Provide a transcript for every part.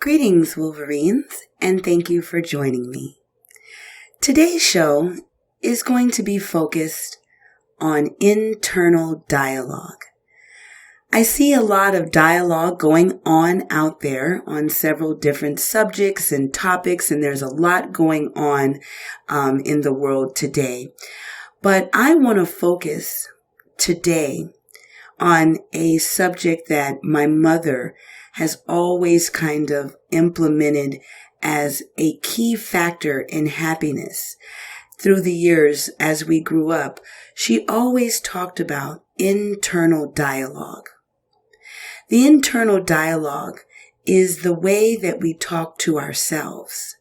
Greetings, Wolverines, and thank you for joining me. Today's show is going to be focused on internal dialogue. I see a lot of dialogue going on out there on several different subjects and topics, and there's a lot going on in the world today. But I want to focus today on a subject that my mother has always kind of implemented as a key factor in happiness. Through the years as we grew up, she always talked about internal dialogue. The internal dialogue is the way that we talk to ourselves.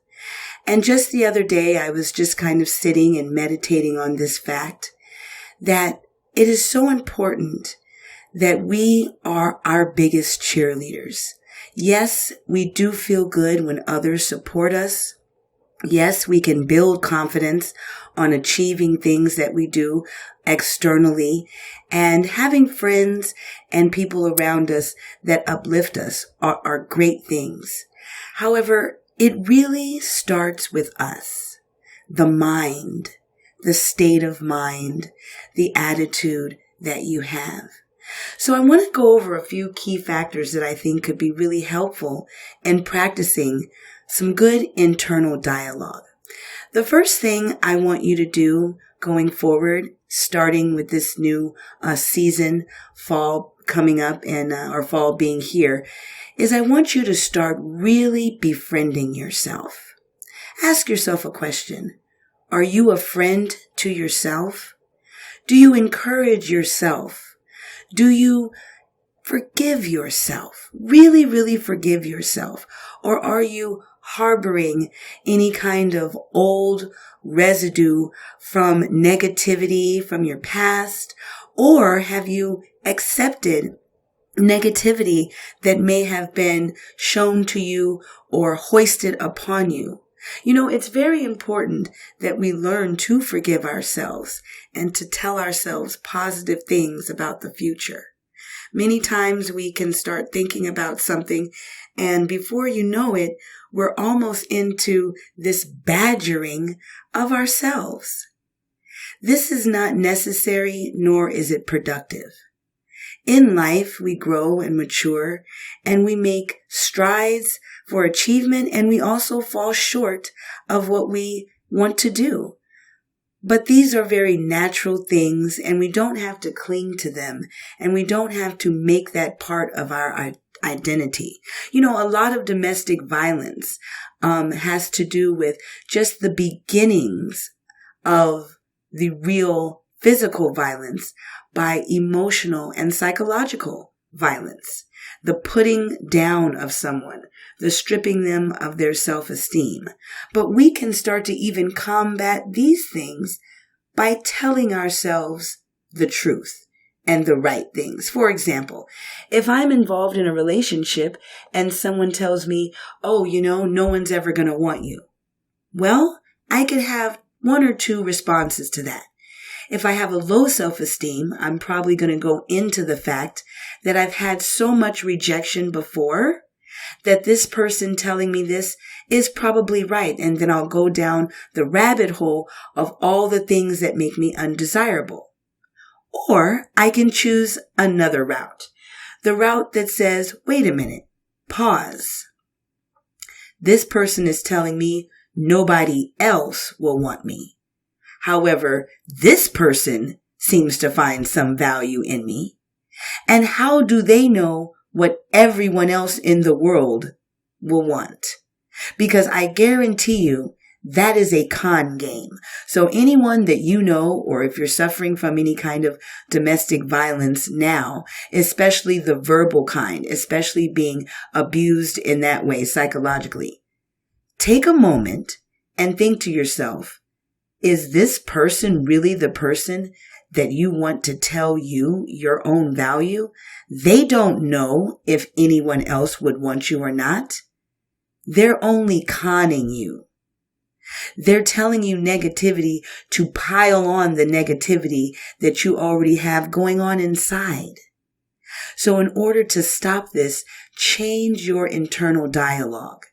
And just the other day, I was just kind of sitting and meditating on this fact that it is so important that we are our biggest cheerleaders. Yes, we do feel good when others support us. Yes, we can build confidence on achieving things that we do externally, and having friends and people around us that uplift us are great things. However, it really starts with us, the mind, the state of mind, the attitude that you have. So I want to go over a few key factors that I think could be really helpful in practicing some good internal dialogue. The first thing I want you to do going forward, starting with this new season, fall coming up and or fall being here, is I want you to start really befriending yourself. Ask yourself a question. Are you a friend to yourself? Do you encourage yourself? Do you forgive yourself? Really, really forgive yourself? Or are you harboring any kind of old residue from negativity from your past? Or have you accepted negativity that may have been shown to you or hoisted upon you? You know, it's very important that we learn to forgive ourselves and to tell ourselves positive things about the future. Many times we can start thinking about something, and before you know it, we're almost into this badgering of ourselves. This is not necessary, nor is it productive. In life, we grow and mature, and we make strides for achievement, and we also fall short of what we want to do. But these are very natural things, and we don't have to cling to them, and we don't have to make that part of our identity. You know, a lot of domestic violence has to do with just the beginnings of the real physical violence by emotional and psychological violence, the putting down of someone, the stripping them of their self-esteem. But we can start to even combat these things by telling ourselves the truth and the right things. For example, if I'm involved in a relationship and someone tells me, oh, you know, no one's ever going to want you. Well, I could have one or two responses to that. If I have a low self-esteem, I'm probably going to go into the fact that I've had so much rejection before that this person telling me this is probably right. And then I'll go down the rabbit hole of all the things that make me undesirable. Or I can choose another route. The route that says, wait a minute, pause. This person is telling me nobody else will want me. However, this person seems to find some value in me. And how do they know what everyone else in the world will want? Because I guarantee you that is a con game. So anyone that you know, or if you're suffering from any kind of domestic violence now, especially the verbal kind, especially being abused in that way psychologically, take a moment and think to yourself, is this person really the person that you want to tell you your own value? They don't know if anyone else would want you or not. They're only conning you. They're telling you negativity to pile on the negativity that you already have going on inside. So in order to stop this, change your internal dialogue.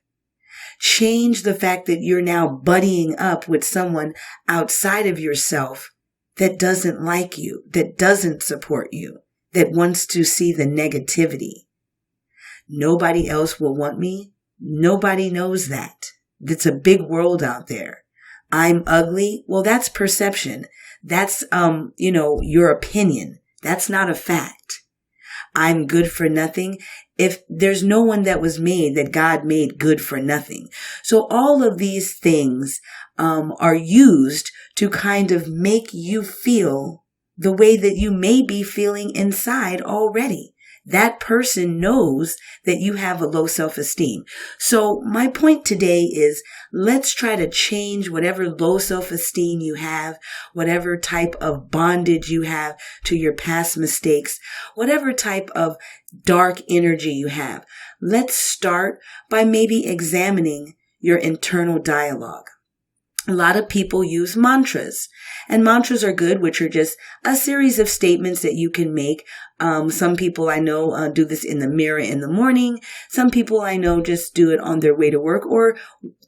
Change the fact that you're now buddying up with someone outside of yourself that doesn't like you, that doesn't support you, that wants to see the negativity. Nobody else will want me. Nobody knows that. It's a big world out there. I'm ugly. Well, that's perception. That's, your opinion. That's not a fact. I'm good for nothing. If there's no one that was made that God made good for nothing. So all of these things are used to kind of make you feel the way that you may be feeling inside already. That person knows that you have a low self-esteem. So my point today is, let's try to change whatever low self-esteem you have, whatever type of bondage you have to your past mistakes, whatever type of dark energy you have. Let's start by maybe examining your internal dialogue. A lot of people use mantras, and mantras are good, which are just a series of statements that you can make. Some people I know do this in the mirror in the morning. Some people I know just do it on their way to work or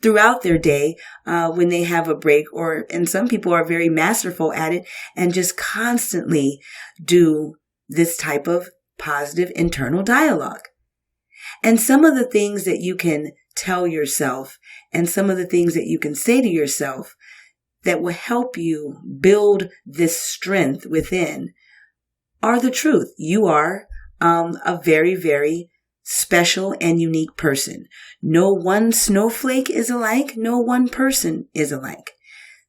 throughout their day when they have a break. And some people are very masterful at it and just constantly do this type of positive internal dialogue. And some of the things that you can tell yourself and some of the things that you can say to yourself that will help you build this strength within are the truth. You are a very, very special and unique person. No one snowflake is alike. No one person is alike.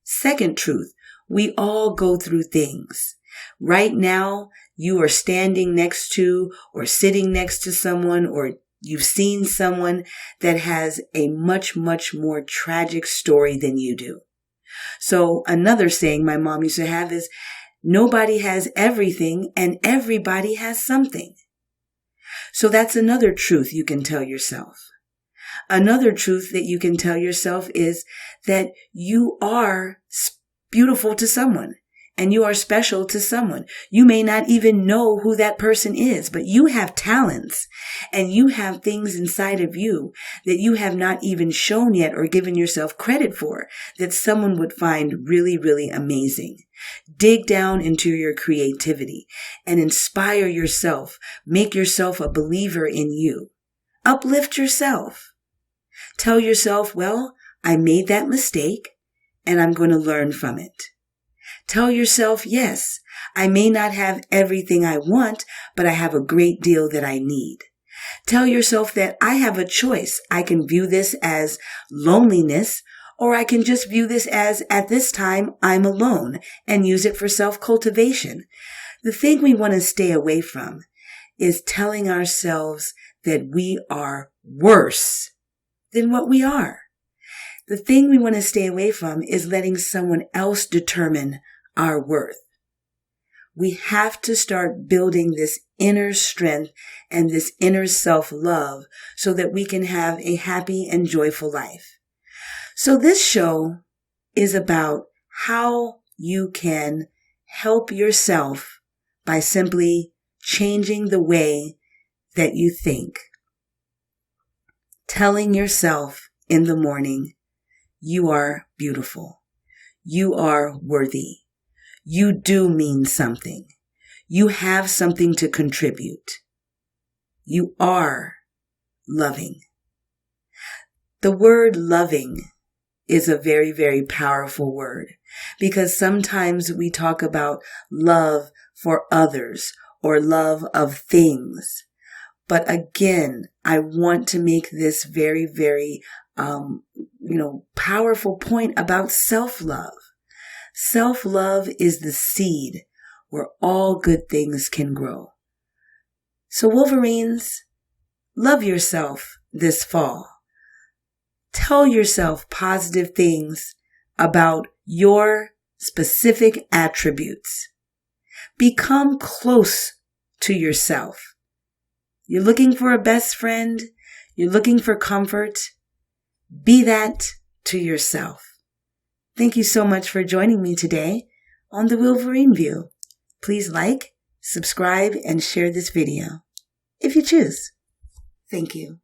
Second truth, we all go through things. Right now, you are standing next to or sitting next to someone, or you've seen someone that has a much, much more tragic story than you do. So another saying my mom used to have is, nobody has everything and everybody has something. So that's another truth you can tell yourself. Another truth that you can tell yourself is that you are beautiful to someone. And you are special to someone. You may not even know who that person is, but you have talents and you have things inside of you that you have not even shown yet or given yourself credit for that someone would find really, really amazing. Dig down into your creativity and inspire yourself. Make yourself a believer in you. Uplift yourself. Tell yourself, well, I made that mistake and I'm going to learn from it. Tell yourself, yes, I may not have everything I want, but I have a great deal that I need. Tell yourself that I have a choice. I can view this as loneliness, or I can just view this as, at this time, I'm alone, and use it for self-cultivation. The thing we want to stay away from is telling ourselves that we are worse than what we are. The thing we want to stay away from is letting someone else determine our worth. We have to start building this inner strength and this inner self-love so that we can have a happy and joyful life. So this show is about how you can help yourself by simply changing the way that you think. Telling yourself in the morning, you are beautiful. You are worthy. You do mean something. You have something to contribute. You are loving. The word loving is a very, very powerful word because sometimes we talk about love for others or love of things. But again, I want to make this very, very, powerful point about self-love. Self-love is the seed where all good things can grow. So Wolverines, love yourself this fall. Tell yourself positive things about your specific attributes. Become close to yourself. You're looking for a best friend. You're looking for comfort. Be that to yourself. Thank you so much for joining me today on The Wolverine View. Please like, subscribe, and share this video if you choose. Thank you.